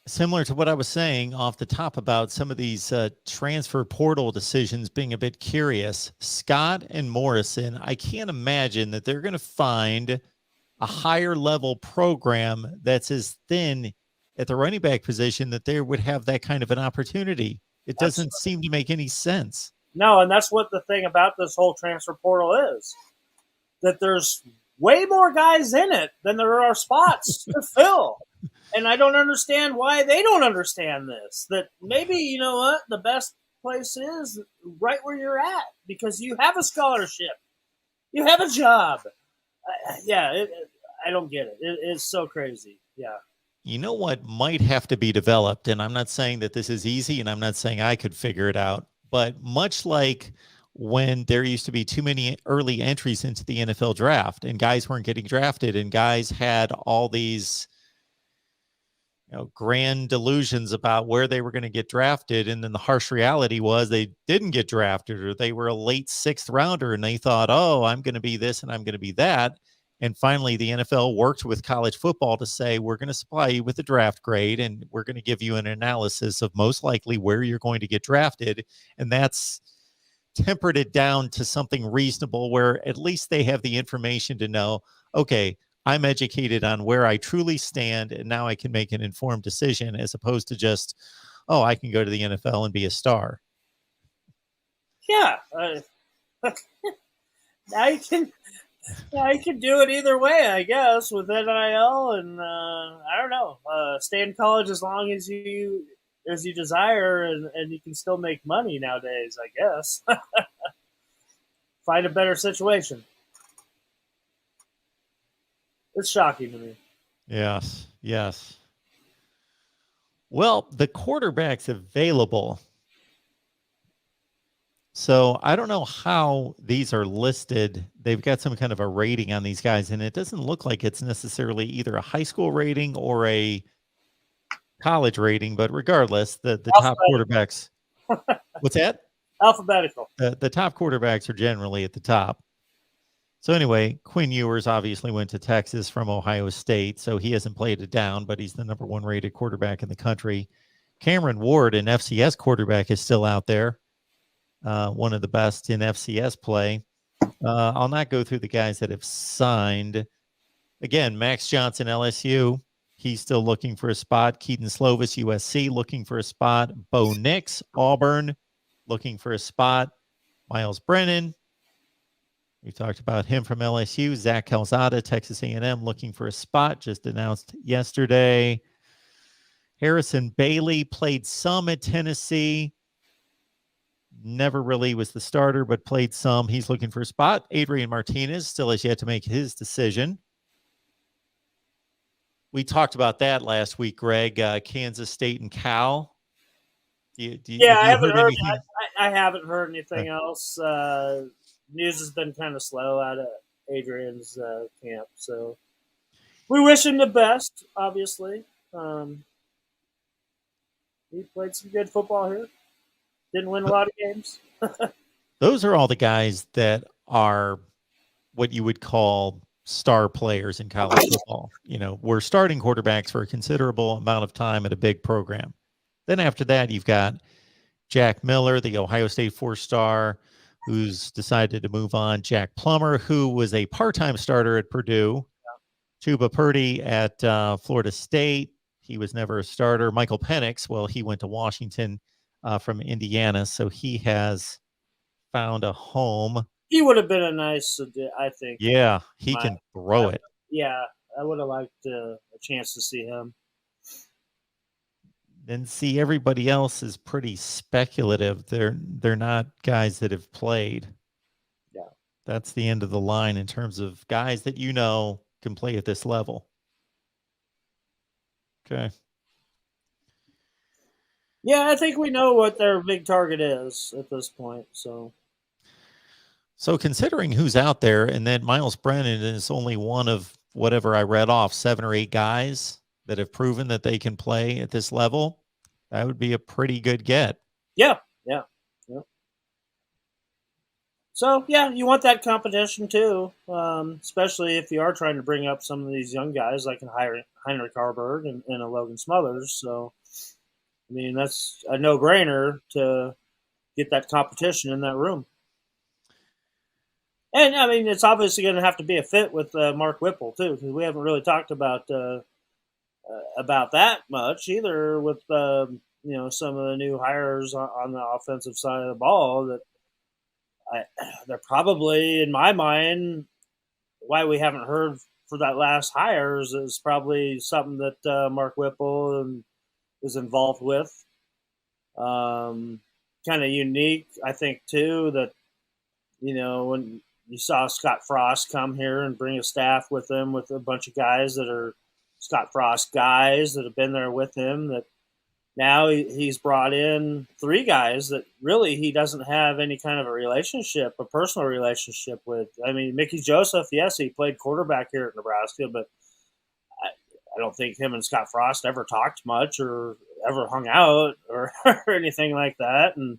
similar to what I was saying off the top about some of these transfer portal decisions being a bit curious. Scott and Morrison, I can't imagine that they're going to find a higher level program that's as thin at the running back position that they would have that kind of an opportunity. It doesn't seem to make any sense. No, and that's what the thing about this whole transfer portal is, that there's way more guys in it than there are spots to fill. And I don't understand why they don't understand this. That maybe, you know what, the best place is right where you're at because you have a scholarship. You have a job. I don't get it. It's so crazy. Yeah. You know what might have to be developed, and I'm not saying that this is easy, and I'm not saying I could figure it out, but much like when there used to be too many early entries into the NFL draft and guys weren't getting drafted and guys had all these grand delusions about where they were going to get drafted. And then the harsh reality was they didn't get drafted, or they were a late 6th rounder and they thought, oh, I'm going to be this and I'm going to be that. And finally, the NFL worked with college football to say, we're going to supply you with a draft grade and we're going to give you an analysis of most likely where you're going to get drafted. And that's tempered it down to something reasonable where at least they have the information to know, okay, I'm educated on where I truly stand, and now I can make an informed decision as opposed to just, oh, I can go to the NFL and be a star. Yeah. I can do it either way, I guess, with NIL, and I don't know. Stay in college as long as you desire, and you can still make money nowadays, I guess. Find a better situation. It's shocking to me. Yes. Well, the quarterbacks available. So I don't know how these are listed. They've got some kind of a rating on these guys, and it doesn't look like it's necessarily either a high school rating or a college rating, but regardless, the top quarterbacks. What's that? Alphabetical. The top quarterbacks are generally at the top. So anyway, Quinn Ewers obviously went to Texas from Ohio State, so he hasn't played it down, but he's the number 1 rated quarterback in the country. Cameron Ward, an FCS quarterback, is still out there, one of the best in FCS play. I'll not go through the guys that have signed. Again, Max Johnson, LSU, he's still looking for a spot. Keaton Slovis, USC, looking for a spot. Bo Nix, Auburn, looking for a spot. Miles Brennan, we talked about him from LSU. Zach Calzada, Texas A&M, looking for a spot, just announced yesterday. Harrison Bailey played some at Tennessee. Never really was the starter, but played some. He's looking for a spot. Adrian Martinez still has yet to make his decision. We talked about that last week, Greg. Kansas State and Cal. I haven't heard anything else. News has been kind of slow out of Adrian's camp, so we wish him the best. Obviously, he played some good football here. Didn't win a lot of games. Those are all the guys that are what you would call star players in college football. We're starting quarterbacks for a considerable amount of time at a big program. Then after that, you've got Jack Miller, the Ohio State 4-star, who's decided to move on. Jack Plummer, who was a part-time starter at Purdue. Chuba Purdy at Florida State. He was never a starter. Michael Penix, well, he went to Washington from Indiana, so he has found a home. He would have been a nice, I think. Yeah, he can throw it. Yeah, I would have liked a chance to see him. And see, everybody else is pretty speculative. They're not guys that have played. Yeah. That's the end of the line in terms of guys that can play at this level. Okay. Yeah, I think we know what their big target is at this point. So considering who's out there, and then Miles Brennan is only one of whatever I read off, 7 or 8 guys that have proven that they can play at this level, that would be a pretty good get. Yeah. So yeah, you want that competition too, especially if you are trying to bring up some of these young guys like Heinrich Harburg and a Logan Smothers. So I mean, that's a no-brainer to get that competition in that room. And I mean, it's obviously going to have to be a fit with Mark Whipple too, because we haven't really talked about that much either. With some of the new hires on the offensive side of the ball, that they're probably, in my mind, why we haven't heard for that last hires is probably something that Mark Whipple is involved with. Kind of unique, I think, too, that when you saw Scott Frost come here and bring a staff with him with a bunch of guys that are Scott Frost guys that have been there with him, that now he's brought in 3 guys that really he doesn't have any kind of a personal relationship with. I mean, Mickey Joseph, yes, he played quarterback here at Nebraska, but I don't think him and Scott Frost ever talked much or ever hung out or, or anything like that. And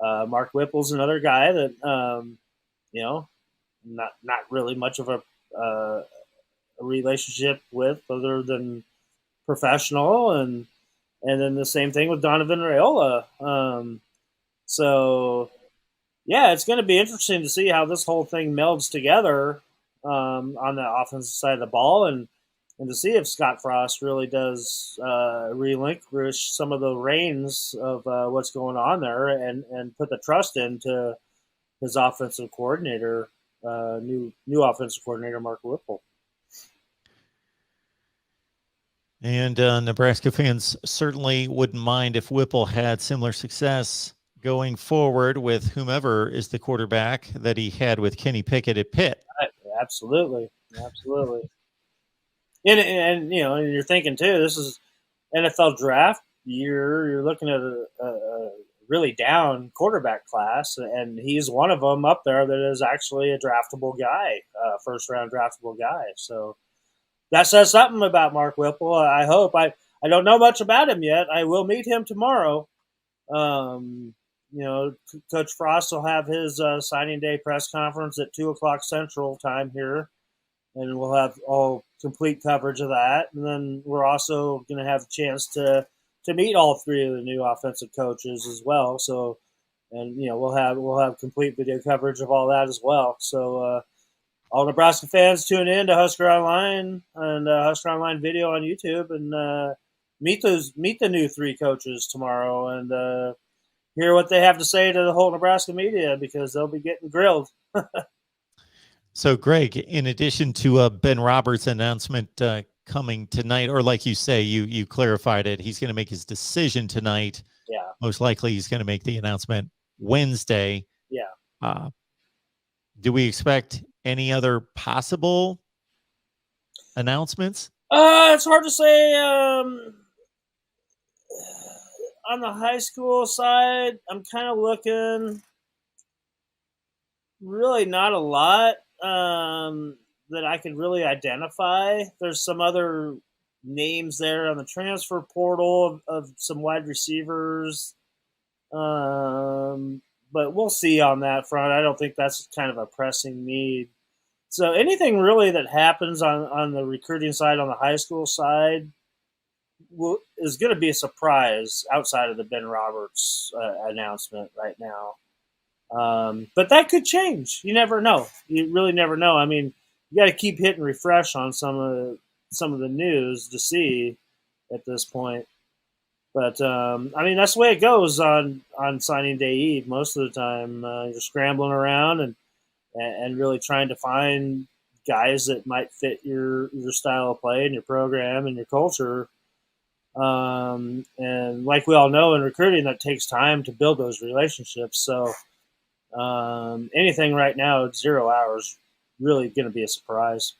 Mark Whipple's another guy that, not really much of a relationship with other than professional. And then the same thing with Donovan Raiola. So, yeah, it's going to be interesting to see how this whole thing melds together on the offensive side of the ball, and to see if Scott Frost really does relinquish some of the reins of what's going on there and put the trust into his offensive coordinator, new offensive coordinator, Mark Whipple. And Nebraska fans certainly wouldn't mind if Whipple had similar success going forward with whomever is the quarterback that he had with Kenny Pickett at Pitt. Absolutely. And you're thinking too, this is NFL draft year. You're looking at a really down quarterback class, and he's one of them up there that is actually a draftable guy, first round draftable guy. So that says something about Mark Whipple. I hope. I don't know much about him yet. I will meet him tomorrow. Coach Frost will have his signing day press conference at 2:00 Central Time here, and we'll have all complete coverage of that. And then we're also going to have a chance to meet all 3 of the new offensive coaches as well. So, and we'll have complete video coverage of all that as well. So, all Nebraska fans tune in to Husker Online and Husker Online video on YouTube, and meet the new 3 coaches tomorrow, and hear what they have to say to the whole Nebraska media, because they'll be getting grilled. So, Greg, in addition to Ben Roberts' announcement coming tonight, or like you say, you clarified it, he's going to make his decision tonight. Yeah. Most likely he's going to make the announcement Wednesday. Yeah. Do we expect any other possible announcements? It's hard to say. On the high school side, I'm kind of looking really not a lot that I could really identify. There's some other names there on the transfer portal of some wide receivers, but we'll see on that front. I don't think that's kind of a pressing need. So anything really that happens on the recruiting side, on the high school side, is going to be a surprise outside of the Ben Roberts announcement right now. But that could change. You never know. You really never know. I mean, you got to keep hitting refresh on some of the news to see at this point. But I mean, that's the way it goes on signing day eve. Most of the time, you're scrambling around and really trying to find guys that might fit your style of play and your program and your culture. And like we all know in recruiting, that takes time to build those relationships. So anything right now at 0 hours really going to be a surprise.